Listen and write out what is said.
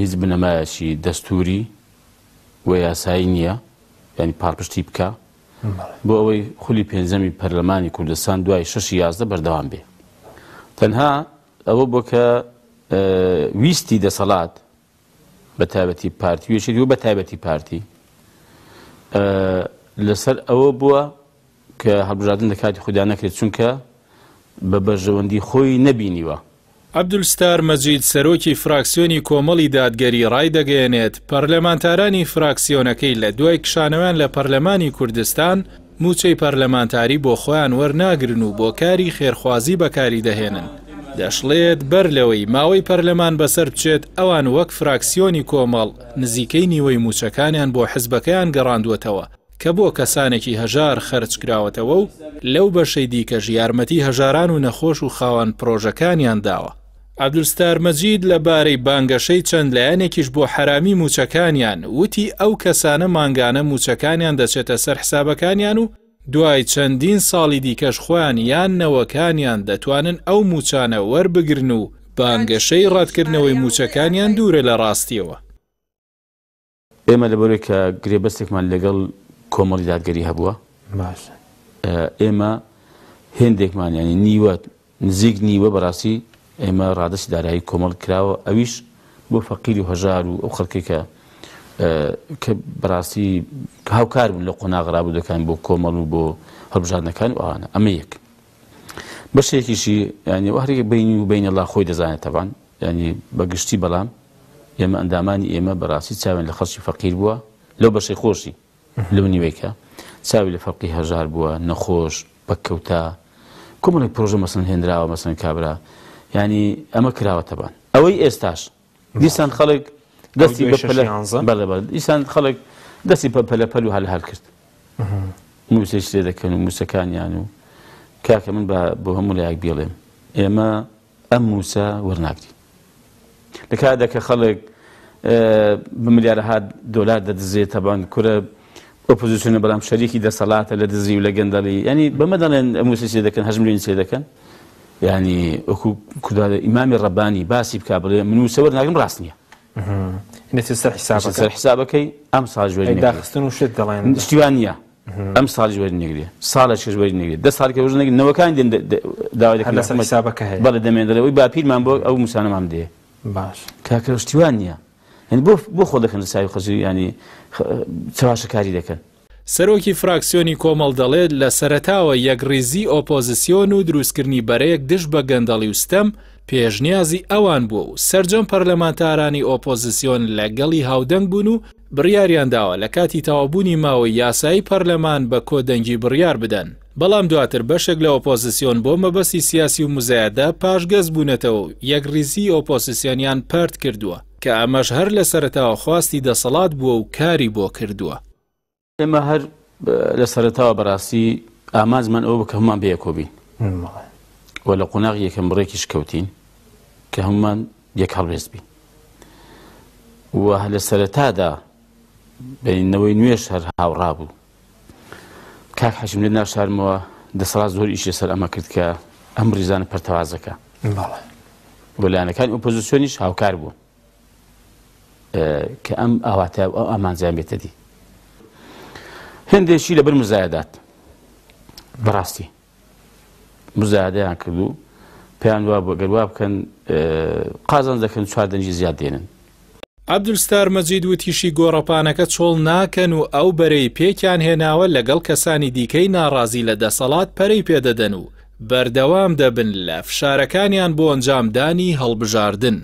هیچ بنەمایەکی دەستوری و یاسایی نییە، ینی پاڵپشتی بکە بۆ ئەوەی خولی پێنجەمی پەرلەمانی کوردستان دوای 6/11 بەردەوام بێ. تەنها ئەوە بۆ کە ویستی دەسەڵات بە تایبەتی پارتی وێشێتی و بە تایبەتی پارتی لەسەر ئەوە بووە کە هەڵبژاردن لە کاتی خوددا نەکرێت، چونکە بە بەرژەوەندی خۆی نەبینیوە. عەبدولستار مەجید سەرۆکی فراکسیۆنی کۆمەڵی دادگەری ڕای دەگەیەنێت پەرلەمانتارانی فراکسیۆنەکەی لە دوای کشانەوەیان لە پەرلەمانی کوردستان موچەی پەرلەمانتاری بۆ خۆیان وەرناگرن و بۆ کاری خێرخوازی بەکاری دەهێنن. دەشڵێت بەر لەوەی ماوەی پەرلەمان بەسەر بچێت ئەوان وەک فراکسیۆنی کۆمەڵ نزیکەی نیوەی موچەکانیان بۆ حزبەکەیان گەڕاندووەتەوە کە بۆ کەسانێکی هەژار خەرج کراوەتەوە و لەو بەشەی دیکەش یارمەتی هەژاران و نەخۆش و خاوەن پرۆژەکانیان داوە. عەبدولستار مەجید لەبارەی بانگەشەی چەند لایەنێکیش بۆ حرامی موچەکانیان وتی ئەو کەسانە مانگانە موچەکانیان دەچێتە سەر حسابەکانیان و دوای چەندین ساڵی دیکەش خۆیان یان نەوەکانیان دەتوانن ئەو موچانە وەربگرن و بانگەشەی ڕەتکردنەوەی موچەکانیان دوورە لە ڕاستیەوە. ئێمە لەبەرەوەی کە گرێبەستێکمان لەگەڵ کۆمەڵی دادگەری هەبووە، ئێمە هێندێکمان ینی نیوە نزیک نیوە بەڕاستی ئێمە ڕادەسی دارایی کۆمەڵ کراوە، ئەویش بۆ فەقیر و هەژار و ئەو خەڵکی کە بەڕاستی هاوکار بوون لە قۆناغڕابوودەکان بۆ کۆمەڵ و بۆ هەڵبژاردنەکان و ئەوانە. ئەمە یەک بەشێکیشی ینی هەرێک بینی و بین الله خۆی دەزانێت تەبان، ینی بەگشتی بەڵام ئێمە ئەندامانی ئێمە بەڕاستی چاوێن لە خەڵکی فەقیر بووە لەو بەشەی خۆشی لەو نیوەیکە چاوی لە فەرقی هەژار بووە، نەخۆش بەکەوتا کۆمەڵێک پرۆژە مەسەن هێنراوە مەسەن کابرا، ینی ئەمە کراوە تەبان. ئەوەی ئێستاش دیسان خەڵک دەستی دیسان خەڵک دەستی پەلەپەل و هەل کرد، موسێک لێ دەکەن و موسەکانیان و کاکە من بۆ هەموو لایەک بێڵێم ئێمە ئەم موسە وەرناگری لە کاتێک کە خەڵک بملیارەها دۆلار دەدزێت تەبان کورە ئۆپۆزیسیۆنە بەڵام شەریکی دەسەڵاتە لە دزی و لە گەندەڵی، ینی بەمە دەڵێن موسە چێ دەکەن 8 ملیۆن چێ دەکەن، ینی وەکو کوردادە ئیمامی ڕەبانی باسی بکا بڵێ من موسە وەرناگرم ڕاست نییە. سەر حسابەکەی ئەم ساڵ ژوەری داخستن و شت دەڵێن شتیوان نییە، ئەم ساڵ ژوەری نەگرێ، ساڵێکی ژوەری نەگرێت، 10 ساڵ کە ژوەری نەگرێت نەوەکانی داوای دەکەن لەسەر حسابەکە هەیە بەڵێ دەمێنەوەی باپیرمان بۆ ئەو موسانەمان دێ باش کاکە شتیوان نییە، ینی بۆ خۆ دەکەن لە ساوی خەڵکی ینی چاواشەکاری دەکەن. سەرۆکی فراکسیۆنی کۆمەڵ دەڵێت لە سەرەتاوە یەکڕێزی ئۆپۆزیسیۆن و دروستکردنی بەرەیەک دشت بە گەندەڵی وستەم پێشنیازی ئەوان بووە و سەرجەم پەرلەمانتارانی ئۆپۆزیسیۆن لەگەڵی هاودەنگ بوون و بڕیاریان داوە لە کاتی تەوابوونی ماوەی یاسایی پەرلەمان بە کۆدەنگی بڕیار بدەن، بەڵام دواتر بەشێک لە ئۆپۆزیسیۆن بۆ مەبەستی سیاسی و مزایەدا پاشگەز بوونەتەوە و یەکڕێزی ئۆپۆزیسیۆنیان پەرت کردووە کە ئەمەش هەر لە سەرەتاوە خواستی دەسەڵات بووە و کاری بۆ کردووە. ئێمە هەر لە سەرەتاوە بەڕاستی ئامانجمان ئەوە بکە هەمومان بەیەکۆبین و لە قۆناغ یەکەم بڕێکیش کەوتین کە هەمومان یەک هەڵبێز بین و لە سەرەتادا بینەوەی نوێش هەر هاوڕا بوو. کاک حەشیم لێ ناشارمەوە دەسەڵات زۆر ئیشی سەر ئەمە کرد کە ئەم ڕیزانە پەرتەوازەکە بۆ لایەنەکانی ئۆپۆزیسیۆنیش هاوکار بوو کە ئەم ئاواتە ئەو ئامانجیان بێتە دی. هێندێکی لەبەر مزایەدات بەڕاستی مزایەدەیان کردو پێیان وا بۆ گەروا بکەن قازان دەکەن چواردەنجی زیاد دێنن. عەبدولستار مەجید وتیشی گۆڕەپانەکە چۆڵ ناکەن و ئەو بەرەی پێکیان هێناوە لەگەڵ کەسانی دیکەی ناڕازی لە دەسەڵات پەرەی پێدەدەن و بەردەوام دەبن لە فشارەکانیان بۆ ئەنجامدانی هەڵبژاردن.